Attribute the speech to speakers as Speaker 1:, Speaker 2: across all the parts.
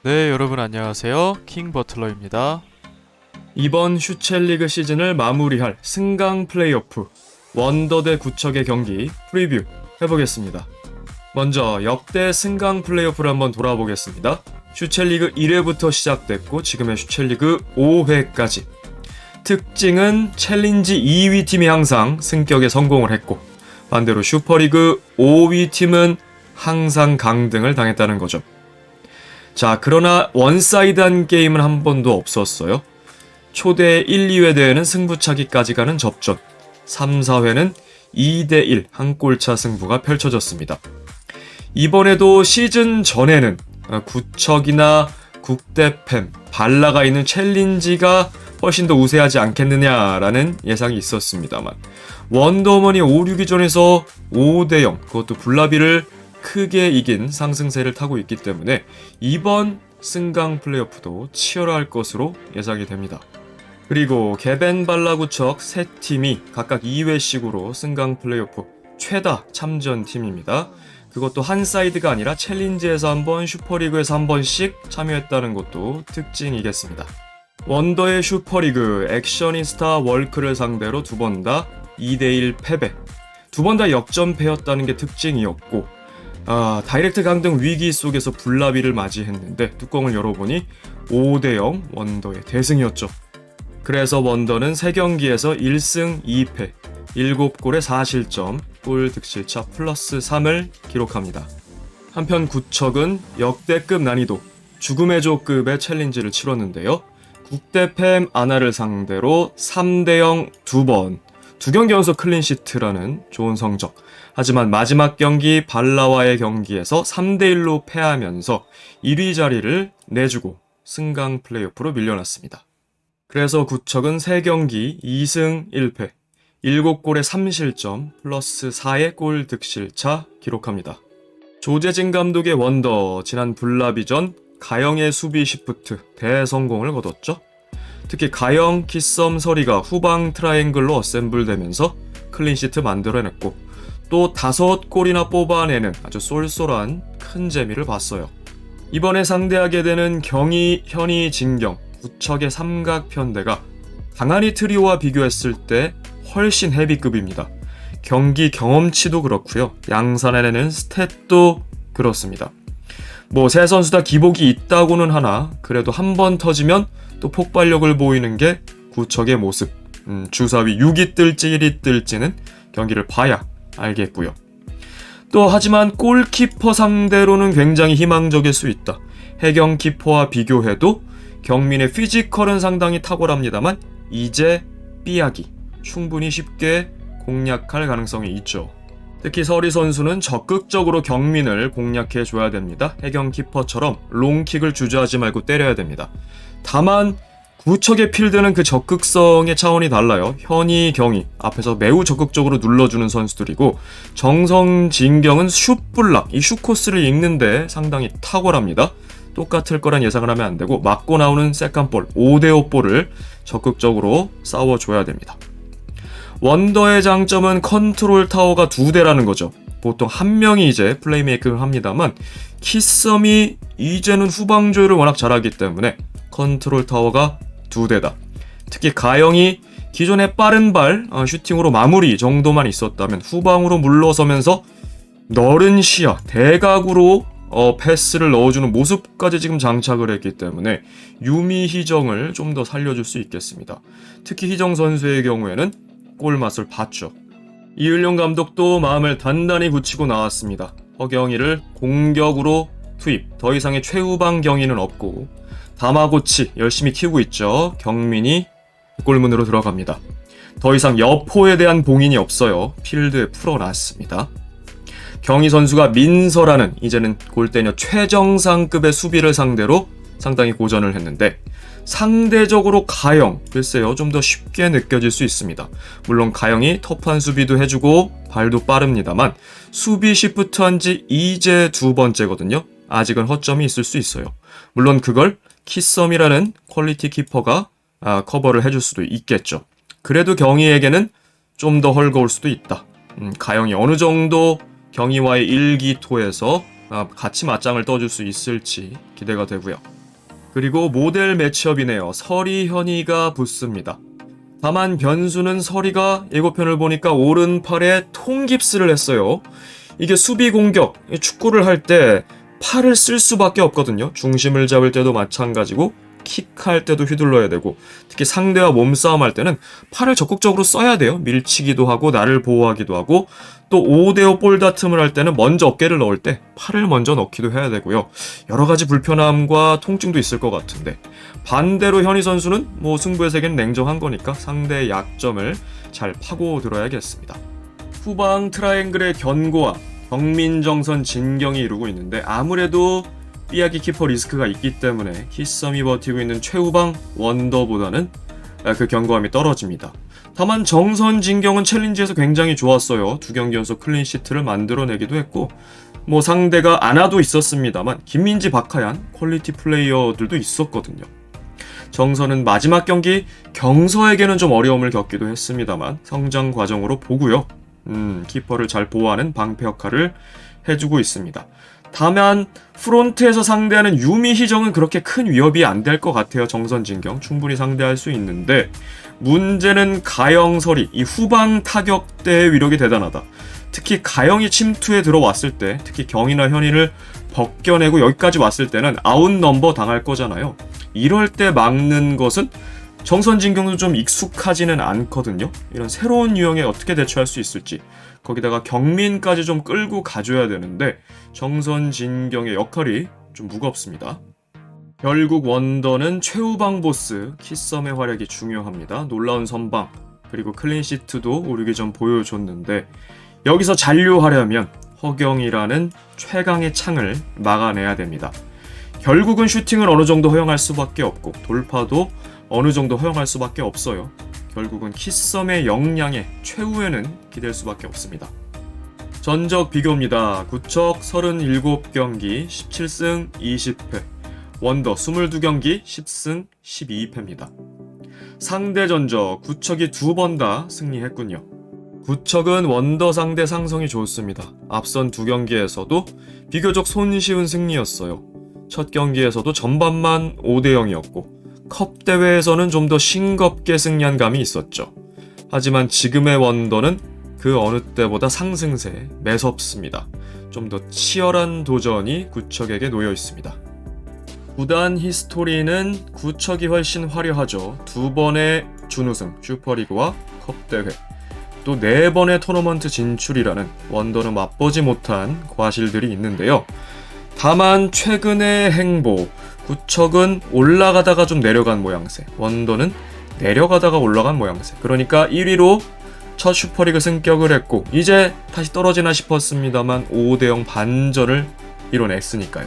Speaker 1: 네, 여러분 안녕하세요. 킹 버틀러입니다.
Speaker 2: 이번 슈첼리그 시즌을 마무리할 승강 플레이오프 원더 대 구척의 경기 프리뷰 해보겠습니다. 먼저 역대 승강 플레이오프를 한번 돌아보겠습니다. 슈첼리그 1회부터 시작됐고 지금의 슈첼리그 5회까지. 특징은 챌린지 2위 팀이 항상 승격에 성공을 했고 반대로 슈퍼리그 5위 팀은 항상 강등을 당했다는 거죠. 자, 그러나 원사이드한 게임은 한 번도 없었어요. 초대 1, 2회 대회는 승부차기까지 가는 접전, 3, 4회는 2대1 한 골차 승부가 펼쳐졌습니다. 이번에도 시즌 전에는 구척이나 국대팸, 발라가 있는 챌린지가 훨씬 더 우세하지 않겠느냐라는 예상이 있었습니다만 원더우먼이 5, 6위전에서 5대0 그것도 블라비를 크게 이긴 상승세를 타고 있기 때문에 이번 승강 플레이오프도 치열할 것으로 예상이 됩니다. 그리고 개벤 발라구척 세 팀이 각각 2회씩으로 승강 플레이오프 최다 참전 팀입니다. 그것도 한 사이드가 아니라 챌린지에서 한 번, 슈퍼리그에서 한 번씩 참여했다는 것도 특징이겠습니다. 원더의 슈퍼리그 액션이스타 월크를 상대로 두 번 다 2대1 패배, 두 번 다 역전패였다는 게 특징이었고 다이렉트 강등 위기 속에서 블라비를 맞이했는데 뚜껑을 열어보니 5대0 원더의 대승이었죠. 그래서 원더는 3경기에서 1승 2패, 7골에 4실점, 골 득실차 플러스 3을 기록합니다. 한편 구척은 역대급 난이도, 죽음의 조급의 챌린지를 치렀는데요. 국대팸 아나를 상대로 3대0 두 경기 연속 클린시트라는 좋은 성적. 하지만 마지막 경기 발라와의 경기에서 3대1로 패하면서 1위 자리를 내주고 승강 플레이오프로 밀려났습니다. 그래서 구척은 3경기 2승 1패, 7골에 3실점 플러스 4의 골 득실차 기록합니다. 조재진 감독의 원더, 지난 블라비전 가영의 수비 시프트 대성공을 거뒀죠. 특히 가영, 키썸, 서리가 후방 트라이앵글로 어셈블되면서 클린시트 만들어냈고 또 5골이나 뽑아내는 아주 쏠쏠한 큰 재미를 봤어요. 이번에 상대하게 되는 경희, 현희, 진경, 구척의 삼각편대가 강한이 트리오와 비교했을 때 훨씬 헤비급입니다. 경기 경험치도 그렇고요. 양산해내는 스탯도 그렇습니다. 세 선수 다 기복이 있다고는 하나 그래도 한 번 터지면 또 폭발력을 보이는 게 구척의 모습. 주사위 6위 뜰지 1위 뜰지는 경기를 봐야 알겠고요. 또 하지만 골키퍼 상대로는 굉장히 희망적일 수 있다. 해경 키퍼와 비교해도 경민의 피지컬은 상당히 탁월합니다만 이제 삐약이 충분히 쉽게 공략할 가능성이 있죠. 특히 서리 선수는 적극적으로 경민을 공략해줘야 됩니다. 해경 키퍼처럼 롱킥을 주저하지 말고 때려야 됩니다. 다만 구척의 필드는 그 적극성의 차원이 달라요. 현희, 경희 앞에서 매우 적극적으로 눌러주는 선수들이고 정성, 진경은 슛블락, 이 슛코스를 읽는데 상당히 탁월합니다. 똑같을 거란 예상을 하면 안 되고 맞고 나오는 세컨볼, 5대5 볼을 적극적으로 싸워줘야 됩니다. 원더의 장점은 컨트롤 타워가 2대라는 거죠. 보통 한 명이 이제 플레이메이킹을 합니다만 키썸이 이제는 후방 조율을 워낙 잘하기 때문에 컨트롤 타워가 2대다. 특히 가영이 기존의 빠른 발, 슈팅으로 마무리 정도만 있었다면 후방으로 물러서면서 넓은 시야, 대각으로 패스를 넣어주는 모습까지 지금 장착을 했기 때문에 유미 희정을 좀 더 살려줄 수 있겠습니다. 특히 희정 선수의 경우에는 골맛을 봤죠. 이을용 감독도 마음을 단단히 굳히고 나왔습니다. 허경희를 공격으로 투입, 더 이상의 최후방 경희는 없고 다마고치 열심히 키우고 있죠. 경민이 골문으로 들어갑니다. 더 이상 여포에 대한 봉인이 없어요. 필드에 풀어놨습니다. 경희 선수가 민서라는 이제는 골대녀 최정상급의 수비를 상대로 상당히 고전을 했는데 상대적으로 가영, 글쎄요, 좀 더 쉽게 느껴질 수 있습니다. 물론 가영이 터프한 수비도 해주고 발도 빠릅니다만 수비 시프트한 지 이제 2번째거든요. 아직은 허점이 있을 수 있어요. 물론 그걸 키썸이라는 퀄리티 키퍼가 커버를 해줄 수도 있겠죠. 그래도 경희에게는 좀 더 헐거울 수도 있다. 가영이 어느 정도 경희와의 일기토에서 같이 맞짱을 떠줄 수 있을지 기대가 되고요. 그리고 모델 매치업이네요. 서리 현이가 붙습니다. 다만 변수는 서리가 예고편을 보니까 오른팔에 통깁스를 했어요. 이게 수비 공격, 축구를 할 때 팔을 쓸 수밖에 없거든요. 중심을 잡을 때도 마찬가지고 킥할 때도 휘둘러야 되고 특히 상대와 몸싸움 할 때는 팔을 적극적으로 써야 돼요. 밀치기도 하고 나를 보호하기도 하고 또 5대5 볼 다툼을 할 때는 먼저 어깨를 넣을 때 팔을 먼저 넣기도 해야 되고요. 여러 가지 불편함과 통증도 있을 것 같은데 반대로 현희 선수는 승부의 세계는 냉정한 거니까 상대의 약점을 잘 파고들어야겠습니다. 후방 트라이앵글의 견고함, 정민정선 진경이 이루고 있는데 아무래도 삐약이 키퍼 리스크가 있기 때문에 키썸이 버티고 있는 최후방 원더보다는 그 견고함이 떨어집니다. 다만 정선 진경은 챌린지에서 굉장히 좋았어요. 2경기 연속 클린시트를 만들어내기도 했고 상대가 안아도 있었습니다만 김민지, 박하얀 퀄리티 플레이어들도 있었거든요. 정선은 마지막 경기 경서에게는 좀 어려움을 겪기도 했습니다만 성장 과정으로 보고요. 키퍼를 잘 보호하는 방패 역할을 해주고 있습니다. 다만 프론트에서 상대하는 유미 희정은 그렇게 큰 위협이 안 될 것 같아요. 정선 진경 충분히 상대할 수 있는데 문제는 가영설이 이 후방 타격대의 위력이 대단하다. 특히 가영이 침투에 들어왔을 때 특히 경이나 현이를 벗겨내고 여기까지 왔을 때는 아웃 넘버 당할 거잖아요. 이럴 때 막는 것은 정선 진경도 좀 익숙하지는 않거든요. 이런 새로운 유형에 어떻게 대처할 수 있을지 거기다가 경민까지 좀 끌고 가줘야 되는데 정선 진경의 역할이 좀 무겁습니다. 결국 원더는 최후방 보스 키썸의 활약이 중요합니다. 놀라운 선방 그리고 클린시트도 오르기 전 보여줬는데 여기서 잔류하려면 허경이라는 최강의 창을 막아내야 됩니다. 결국은 슈팅을 어느 정도 허용할 수밖에 없고 돌파도 어느 정도 허용할 수밖에 없어요. 결국은 키썸의 역량의 최후에는 기댈 수밖에 없습니다. 전적 비교입니다. 구척 37경기 17승 20패, 원더 22경기 10승 12패입니다. 상대 전적 구척이 2번 다 승리했군요. 구척은 원더 상대 상성이 좋습니다. 앞선 2경기에서도 비교적 손쉬운 승리였어요. 첫 경기에서도 전반만 5대0이었고 컵 대회에서는 좀 더 싱겁게 승리한 감이 있었죠. 하지만 지금의 원더는 그 어느 때보다 상승세에 매섭습니다. 좀 더 치열한 도전이 구척에게 놓여 있습니다. 구단 히스토리는 구척이 훨씬 화려하죠. 2번의 준우승 슈퍼리그와 컵 대회, 또 4번의 토너먼트 진출이라는 원더는 맛보지 못한 과실들이 있는데요. 다만 최근의 행보, 구척은 올라가다가 좀 내려간 모양새, 원더는 내려가다가 올라간 모양새. 그러니까 1위로 첫 슈퍼리그 승격을 했고 이제 다시 떨어지나 싶었습니다만 5대0 반전을 이뤄냈으니까요.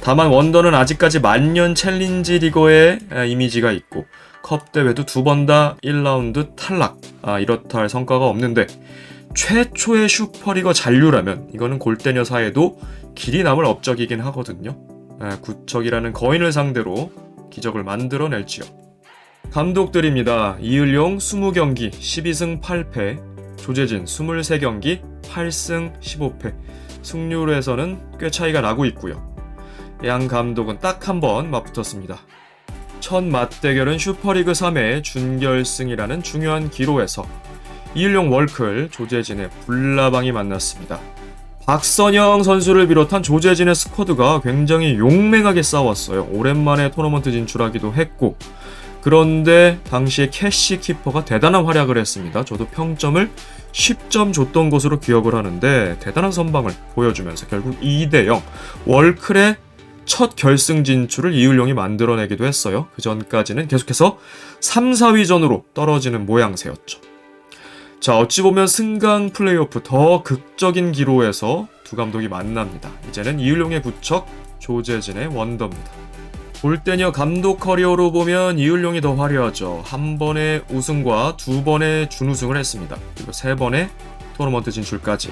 Speaker 2: 다만 원더는 아직까지 만년 챌린지 리거의 이미지가 있고 컵 대회도 2번 다 1라운드 탈락, 이렇다 할 성과가 없는데 최초의 슈퍼리거 잔류라면 이거는 골대녀 사이에도 길이 남을 업적이긴 하거든요. 구척이라는 거인을 상대로 기적을 만들어낼지요. 감독들입니다. 이을용 20경기 12승 8패, 조재진 23경기 8승 15패. 승률에서는 꽤 차이가 나고 있고요. 양 감독은 딱 한 번 맞붙었습니다. 첫 맞대결은 슈퍼리그 3회 준결승이라는 중요한 기로에서 이을용 월클, 조재진의 불나방이 만났습니다. 박선영 선수를 비롯한 조재진의 스쿼드가 굉장히 용맹하게 싸웠어요. 오랜만에 토너먼트 진출하기도 했고 그런데 당시에 캐시 키퍼가 대단한 활약을 했습니다. 저도 평점을 10점 줬던 것으로 기억을 하는데 대단한 선방을 보여주면서 결국 2대0 월클의 첫 결승 진출을 이을용이 만들어내기도 했어요. 그 전까지는 계속해서 3, 4위전으로 떨어지는 모양새였죠. 자, 어찌 보면 승강 플레이오프 더 극적인 기로에서 두 감독이 만납니다. 이제는 이을용의 구척, 조재진의 원더입니다. 골대녀 감독 커리어로 보면 이을용이 더 화려하죠. 한 번의 우승과 2번의 준우승을 했습니다. 그리고 3번의 토너먼트 진출까지.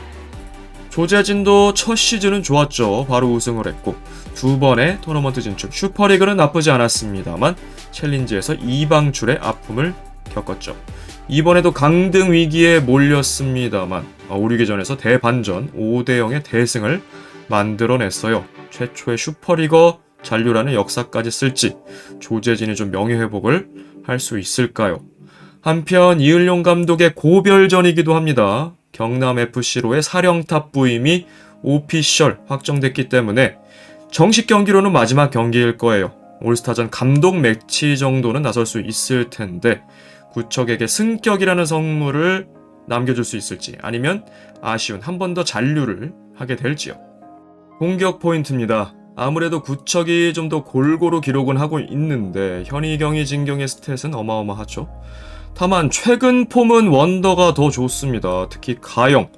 Speaker 2: 조재진도 첫 시즌은 좋았죠. 바로 우승을 했고 2번의 토너먼트 진출. 슈퍼리그는 나쁘지 않았습니다만 챌린지에서 2방출의 아픔을 겪었죠. 이번에도 강등 위기에 몰렸습니다만 오르기 전에서 대반전 5대0의 대승을 만들어냈어요. 최초의 슈퍼리거 잔류라는 역사까지 쓸지 조재진이 좀 명예회복을 할 수 있을까요? 한편 이을용 감독의 고별전이기도 합니다. 경남FC로의 사령탑 부임이 오피셜 확정됐기 때문에 정식 경기로는 마지막 경기일 거예요. 올스타전 감독 매치 정도는 나설 수 있을 텐데 구척에게 승격이라는 선물을 남겨줄 수 있을지 아니면 아쉬운 한 번 더 잔류를 하게 될지요. 공격 포인트입니다. 아무래도 구척이 좀 더 골고루 기록은 하고 있는데 현희경이 진경의 스탯은 어마어마하죠. 다만 최근 폼은 원더가 더 좋습니다. 특히 가영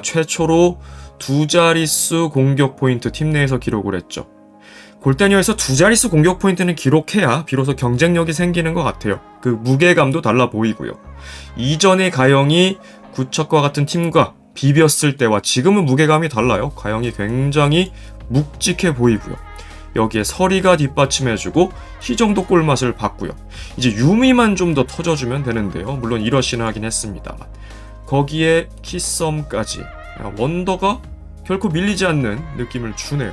Speaker 2: 최초로 두 자릿수 공격 포인트 팀 내에서 기록을 했죠. 골대녀에서 두 자릿수 공격 포인트는 기록해야 비로소 경쟁력이 생기는 것 같아요. 그 무게감도 달라 보이고요. 이전의 가영이 구척과 같은 팀과 비볐을 때와 지금은 무게감이 달라요. 가영이 굉장히 묵직해 보이고요. 여기에 서리가 뒷받침해주고 희정도 꿀맛을 봤고요. 이제 유미만 좀 더 터져주면 되는데요. 물론 이러시는 하긴 했습니다만 거기에 키썸까지 원더가 결코 밀리지 않는 느낌을 주네요.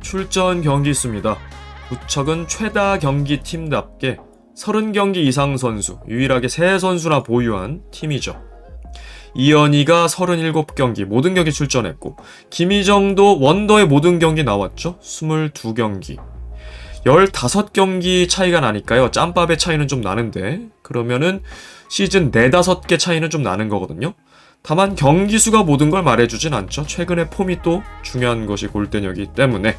Speaker 2: 출전 경기 수입니다. 구척은 최다 경기 팀답게 30경기 이상 선수, 유일하게 3선수나 보유한 팀이죠. 이현희가 37경기 모든 경기 출전했고 김희정도 원더의 모든 경기 나왔죠. 22경기 15경기 차이가 나니까요. 짬밥의 차이는 좀 나는데 그러면은 시즌 4-5개 차이는 좀 나는 거거든요. 다만 경기 수가 모든 걸 말해주진 않죠. 최근의 폼이 또 중요한 것이 골대녀이기 때문에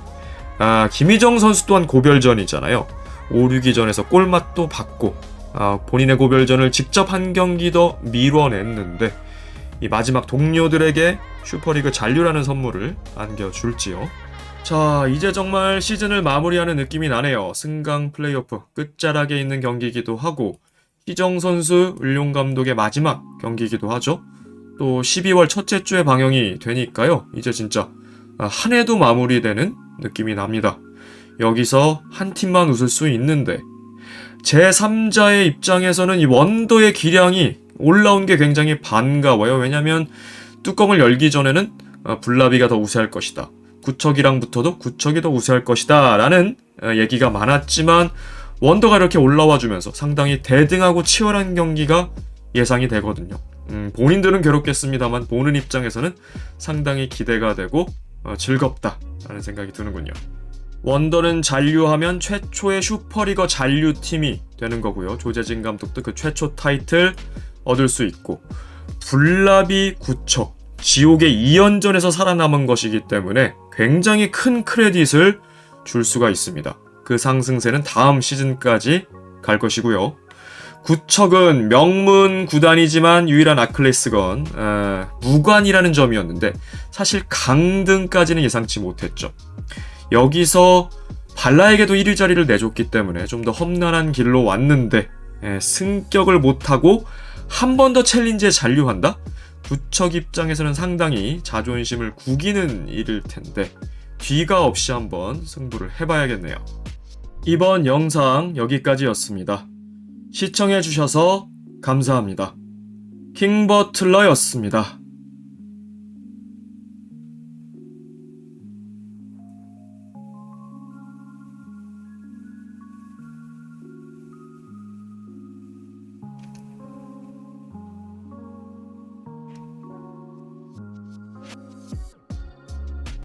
Speaker 2: 김희정 선수 또한 고별전이잖아요. 5-6위전에서 골맛도 받고 본인의 고별전을 직접 한 경기 더 밀어냈는데 이 마지막 동료들에게 슈퍼리그 잔류라는 선물을 안겨줄지요. 자, 이제 정말 시즌을 마무리하는 느낌이 나네요. 승강 플레이오프 끝자락에 있는 경기이기도 하고 희정 선수, 을용 감독의 마지막 경기이기도 하죠. 또 12월 첫째 주에 방영이 되니까요. 이제 진짜 한 해도 마무리되는 느낌이 납니다. 여기서 한 팀만 웃을 수 있는데 제3자의 입장에서는 이 원더의 기량이 올라온 게 굉장히 반가워요. 왜냐면 뚜껑을 열기 전에는 블라비가 더 우세할 것이다. 구척이랑 붙어도 구척이 더 우세할 것이다 라는 얘기가 많았지만 원더가 이렇게 올라와 주면서 상당히 대등하고 치열한 경기가 예상이 되거든요. 본인들은 괴롭겠습니다만 보는 입장에서는 상당히 기대가 되고 즐겁다라는 생각이 드는군요. 원더는 잔류하면 최초의 슈퍼리거 잔류팀이 되는 거고요. 조재진 감독도 그 최초 타이틀 얻을 수 있고 블라비 구척 지옥의 2연전에서 살아남은 것이기 때문에 굉장히 큰 크레딧을 줄 수가 있습니다. 그 상승세는 다음 시즌까지 갈 것이고요. 구척은 명문 구단이지만 유일한 아클레스건 무관이라는 점이었는데 사실 강등까지는 예상치 못했죠. 여기서 발라에게도 1위 자리를 내줬기 때문에 좀 더 험난한 길로 왔는데 승격을 못하고 한 번 더 챌린지에 잔류한다? 구척 입장에서는 상당히 자존심을 구기는 일일 텐데 뒤가 없이 한번 승부를 해봐야겠네요. 이번 영상 여기까지였습니다. 시청해주셔서 감사합니다. 킹버틀러였습니다.